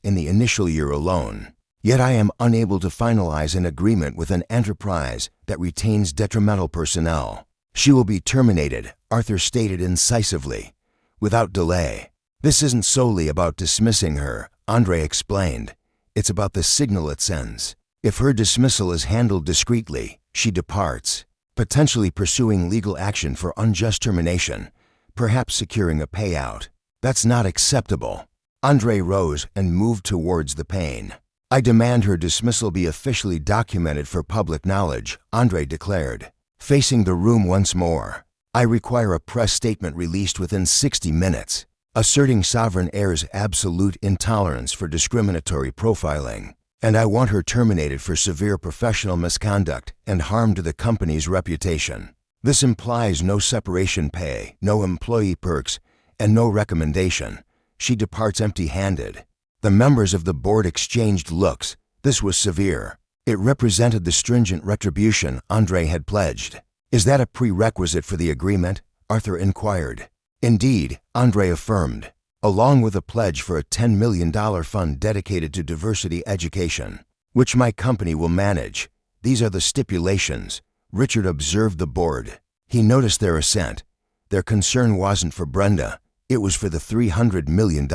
in the initial year alone. Yet I am unable to finalize an agreement with an enterprise that retains detrimental personnel. She will be terminated, Arthur stated incisively, without delay. This isn't solely about dismissing her, Andre explained. It's about the signal it sends. If her dismissal is handled discreetly, she departs, potentially pursuing legal action for unjust termination, perhaps securing a payout. That's not acceptable. Andre rose and moved towards the pane. I demand her dismissal be officially documented for public knowledge, Andre declared, facing the room once more. I require a press statement released within 60 minutes, asserting Sovereign Air's absolute intolerance for discriminatory profiling, and I want her terminated for severe professional misconduct and harm to the company's reputation. This implies no separation pay, no employee perks, and no recommendation. She departs empty-handed. The members of the board exchanged looks. This was severe. It represented the stringent retribution Andre had pledged. Is that a prerequisite for the agreement? Arthur inquired. Indeed, Andre affirmed, along with a pledge for a $10 million fund dedicated to diversity education, which my company will manage. These are the stipulations. Richard observed the board. He noticed their assent. Their concern wasn't for Brenda. It was for the $300 million.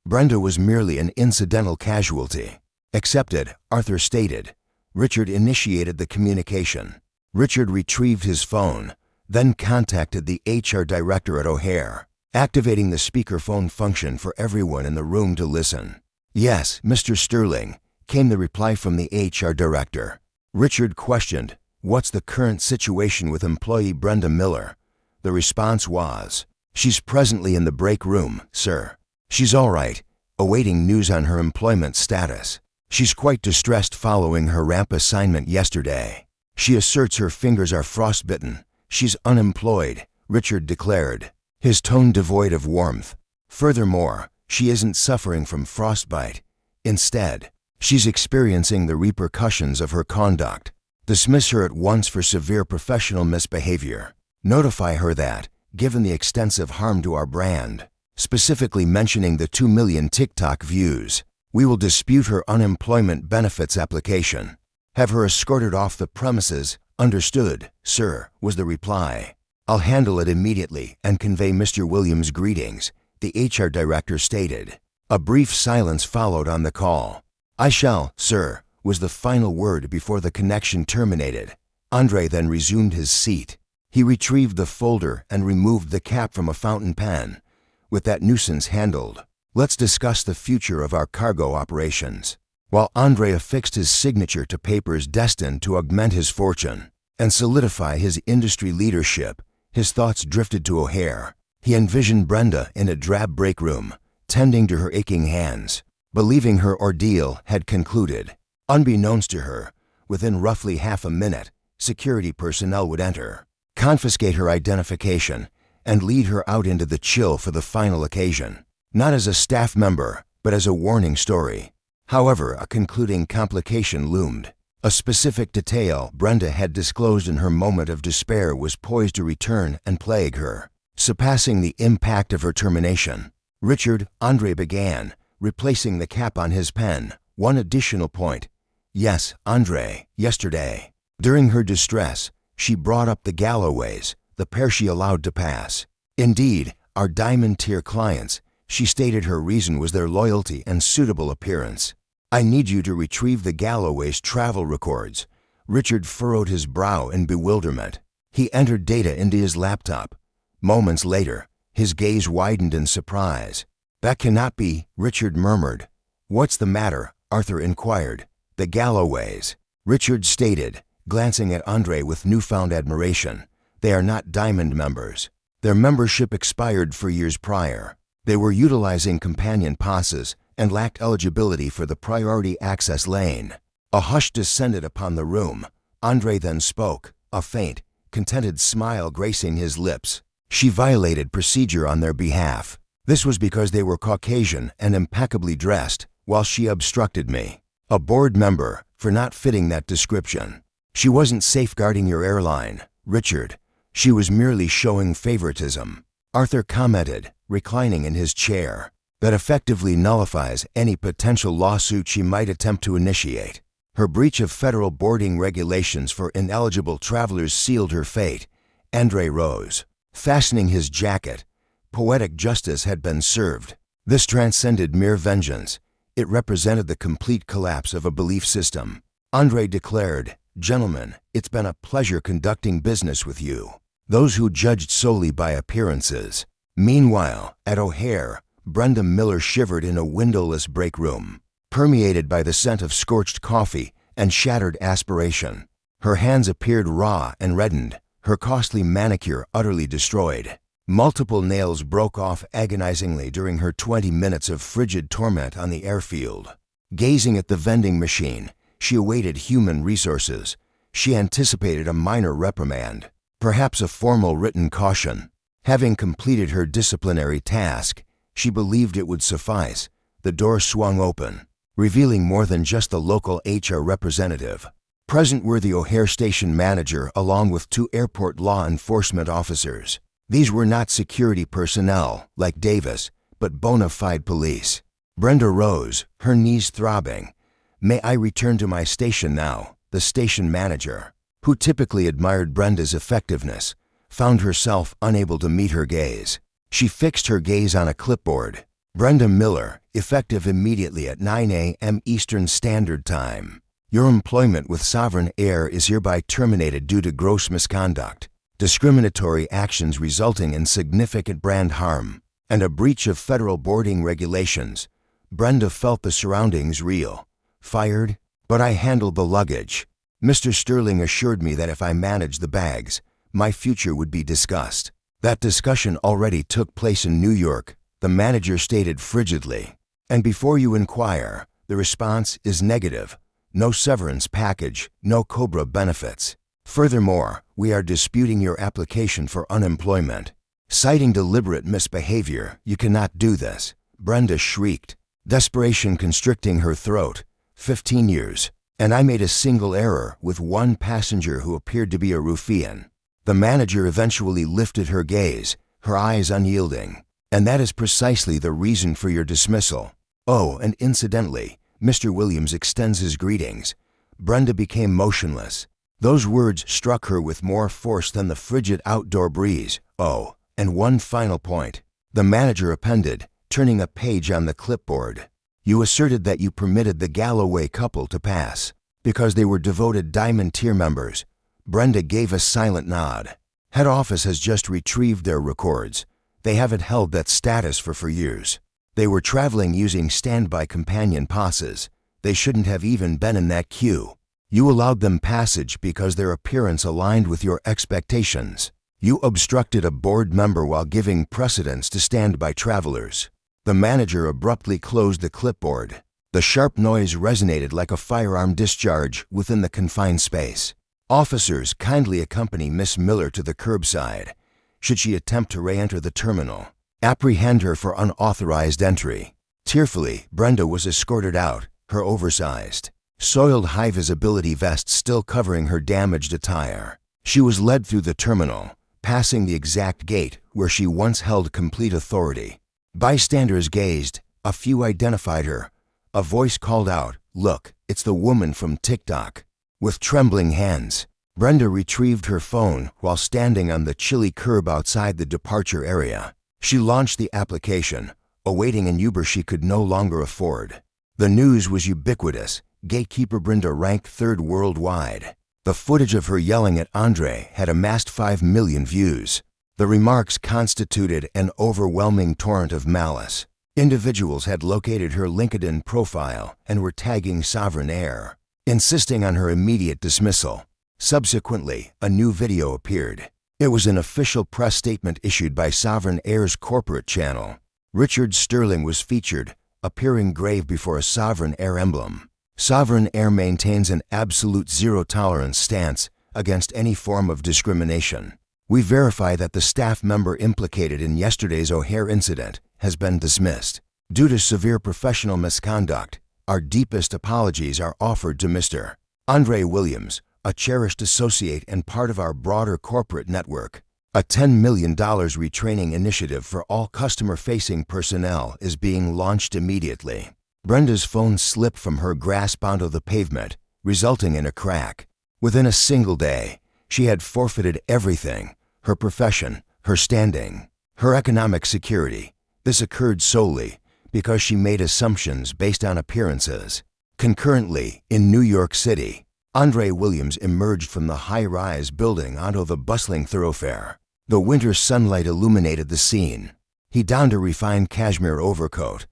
Brenda was merely an incidental casualty. Accepted, Arthur stated. Richard initiated the communication. Richard retrieved his phone, then contacted the HR director at O'Hare, activating the speakerphone function for everyone in the room to listen. Yes, Mr. Sterling, came the reply from the HR director. Richard questioned, what's the current situation with employee Brenda Miller? The response was, she's presently in the break room, sir. She's all right, awaiting news on her employment status. She's quite distressed following her ramp assignment yesterday. She asserts her fingers are frostbitten. She's unemployed, Richard declared, his tone devoid of warmth. Furthermore, she isn't suffering from frostbite. Instead, she's experiencing the repercussions of her conduct. Dismiss her at once for severe professional misbehavior. Notify her that, given the extensive harm to our brand, specifically mentioning the 2 million TikTok views, we will dispute her unemployment benefits application. Have her escorted off the premises. Understood, sir, was the reply. I'll handle it immediately and convey Mr. Williams' greetings, the HR director stated. A brief silence followed on the call. I shall, sir, was the final word before the connection terminated. Andre then resumed his seat. He retrieved the folder and removed the cap from a fountain pen. With that nuisance handled, let's discuss the future of our cargo operations. While Andre affixed his signature to papers destined to augment his fortune and solidify his industry leadership, his thoughts drifted to O'Hare. He envisioned Brenda in a drab break room, tending to her aching hands, believing her ordeal had concluded. Unbeknownst to her, within roughly half a minute, security personnel would enter, confiscate her identification, and lead her out into the chill for the final occasion, not as a staff member, but as a warning story. However, a concluding complication loomed. A specific detail Brenda had disclosed in her moment of despair was poised to return and plague her, surpassing the impact of her termination. Richard, Andre began, replacing the cap on his pen. One additional point. Yes, Andre, yesterday. During her distress, she brought up the Galloways, the pair she allowed to pass. Indeed, our diamond-tier clients, she stated her reason was their loyalty and suitable appearance. I need you to retrieve the Galloways' travel records. Richard furrowed his brow in bewilderment. He entered data into his laptop. Moments later, his gaze widened in surprise. That cannot be, Richard murmured. What's the matter? Arthur inquired. The Galloways, Richard stated, glancing at Andre with newfound admiration. They are not diamond members. Their membership expired 4 years prior. They were utilizing companion passes and lacked eligibility for the priority access lane. A hush descended upon the room. Andre then spoke, a faint, contented smile gracing his lips. She violated procedure on their behalf. This was because they were Caucasian and impeccably dressed, while she obstructed me, a board member, for not fitting that description. She wasn't safeguarding your airline, Richard. She was merely showing favoritism. Arthur commented, reclining in his chair. That effectively nullifies any potential lawsuit she might attempt to initiate. Her breach of federal boarding regulations for ineligible travelers sealed her fate, Andre rose, fastening his jacket. Poetic justice had been served. This transcended mere vengeance. It represented the complete collapse of a belief system. Andre declared, "Gentlemen, it's been a pleasure conducting business with you, those who judged solely by appearances." Meanwhile, at O'Hare, Brenda Miller shivered in a windowless break room, permeated by the scent of scorched coffee and shattered aspiration. Her hands appeared raw and reddened, her costly manicure utterly destroyed. Multiple nails broke off agonizingly during her 20 minutes of frigid torment on the airfield. Gazing at the vending machine, she awaited human resources. She anticipated a minor reprimand, perhaps a formal written caution. Having completed her disciplinary task, she believed it would suffice. The door swung open, revealing more than just the local HR representative. Present were the O'Hare station manager along with 2 airport law enforcement officers. These were not security personnel, like Davis, but bona fide police. Brenda rose, her knees throbbing. "May I return to my station now?" The station manager, who typically admired Brenda's effectiveness, found herself unable to meet her gaze. She fixed her gaze on a clipboard. "Brenda Miller, effective immediately at 9 a.m. Eastern Standard Time. Your employment with Sovereign Air is hereby terminated due to gross misconduct, discriminatory actions resulting in significant brand harm, and a breach of federal boarding regulations." Brenda felt the surroundings reel. "Fired? But I handled the luggage. Mr. Sterling assured me that if I managed the bags, my future would be discussed." "That discussion already took place in New York," the manager stated frigidly. "And before you inquire, the response is negative. No severance package, no COBRA benefits. Furthermore, we are disputing your application for unemployment. Citing deliberate misbehavior, you cannot do this." Brenda shrieked, desperation constricting her throat. 15 years, and I made a single error with one passenger who appeared to be a ruffian. The manager eventually lifted her gaze, her eyes unyielding. "And that is precisely the reason for your dismissal. Oh, and incidentally, Mr. Williams extends his greetings." Brenda became motionless. Those words struck her with more force than the frigid outdoor breeze. "Oh, and one final point," the manager appended, turning a page on the clipboard. "You asserted that you permitted the Galloway couple to pass because they were devoted Diamond Tier members." Brenda gave a silent nod. "Head office has just retrieved their records. They haven't held that status for years. They were traveling using standby companion passes. They shouldn't have even been in that queue. You allowed them passage because their appearance aligned with your expectations. You obstructed a board member while giving precedence to standby travelers." The manager abruptly closed the clipboard. The sharp noise resonated like a firearm discharge within the confined space. "Officers, kindly accompany Miss Miller to the curbside. Should she attempt to re-enter the terminal, apprehend her for unauthorized entry." Tearfully, Brenda was escorted out, her oversized, soiled high-visibility vest still covering her damaged attire. She was led through the terminal, passing the exact gate where she once held complete authority. Bystanders gazed. A few identified her. A voice called out, "Look, it's the woman from TikTok." With trembling hands, Brenda retrieved her phone while standing on the chilly curb outside the departure area. She launched the application, awaiting an Uber she could no longer afford. The news was ubiquitous. Gatekeeper Brenda ranked 3rd worldwide. The footage of her yelling at Andre had amassed 5 million views. The remarks constituted an overwhelming torrent of malice. Individuals had located her LinkedIn profile and were tagging Sovereign Air, insisting on her immediate dismissal. Subsequently, a new video appeared. It was an official press statement issued by Sovereign Air's corporate channel. Richard Sterling was featured, appearing grave before a Sovereign Air emblem. Sovereign Air maintains an absolute zero-tolerance stance against any form of discrimination. We verify that the staff member implicated in yesterday's O'Hare incident has been dismissed. Due to severe professional misconduct, our deepest apologies are offered to Mr. Andre Williams, a cherished associate and part of our broader corporate network. A $10 million retraining initiative for all customer-facing personnel is being launched immediately. Brenda's phone slipped from her grasp onto the pavement, resulting in a crack. Within a single day, she had forfeited everything: her profession, her standing, her economic security. This occurred solely because she made assumptions based on appearances. Concurrently, in New York City, Andre Williams emerged from the high-rise building onto the bustling thoroughfare. The winter sunlight illuminated the scene. He donned a refined cashmere overcoat.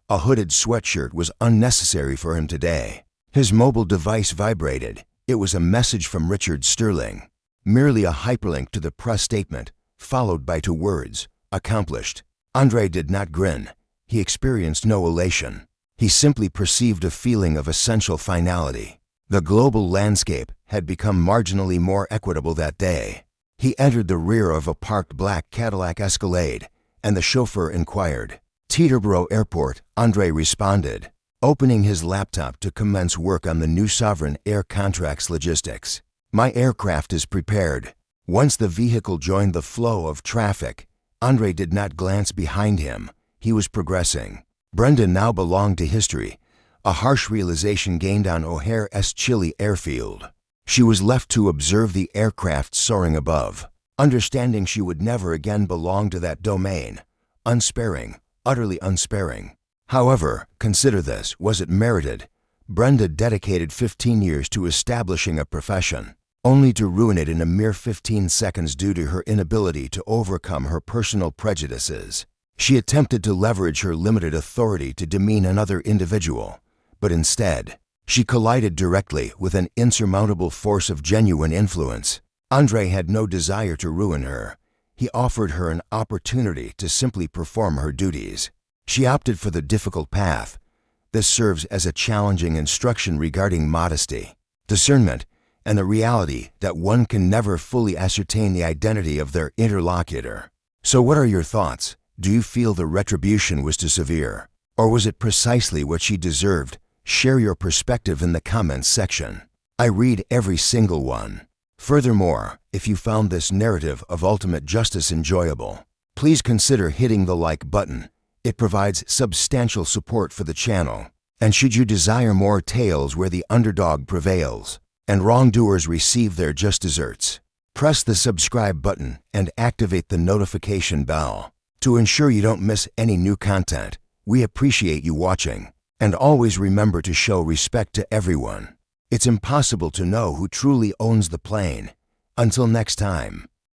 A hooded sweatshirt was unnecessary for him today. His mobile device vibrated. It was a message from Richard Sterling. Merely a hyperlink to the press statement, followed by 2 words, accomplished. Andre did not grin. He experienced no elation. He simply perceived a feeling of essential finality. The global landscape had become marginally more equitable that day. He entered the rear of a parked black Cadillac Escalade, and the chauffeur inquired, "Teterboro Airport," Andre responded, opening his laptop to commence work on the new Sovereign Air contract's logistics. "My aircraft is prepared." Once the vehicle joined the flow of traffic, Andre did not glance behind him. He was progressing. Brenda now belonged to history, a harsh realization gained on O'Hare's Chile airfield. She was left to observe the aircraft soaring above, understanding she would never again belong to that domain. Unsparing, utterly unsparing. However, consider this, was it merited? Brenda dedicated 15 years to establishing a profession, only to ruin it in a mere 15 seconds due to her inability to overcome her personal prejudices. She attempted to leverage her limited authority to demean another individual, but instead, she collided directly with an insurmountable force of genuine influence. Andre had no desire to ruin her. He offered her an opportunity to simply perform her duties. She opted for the difficult path. This serves as a challenging instruction regarding modesty, discernment, and the reality that one can never fully ascertain the identity of their interlocutor. So what are your thoughts? Do you feel the retribution was too severe? Or was it precisely what she deserved? Share your perspective in the comments section. I read every single one. Furthermore, if you found this narrative of ultimate justice enjoyable, please consider hitting the like button. It provides substantial support for the channel. And should you desire more tales where the underdog prevails and wrongdoers receive their just desserts, press the subscribe button and activate the notification bell to ensure you don't miss any new content. We appreciate you watching. And always remember to show respect to everyone. It's impossible to know who truly owns the plane. Until next time.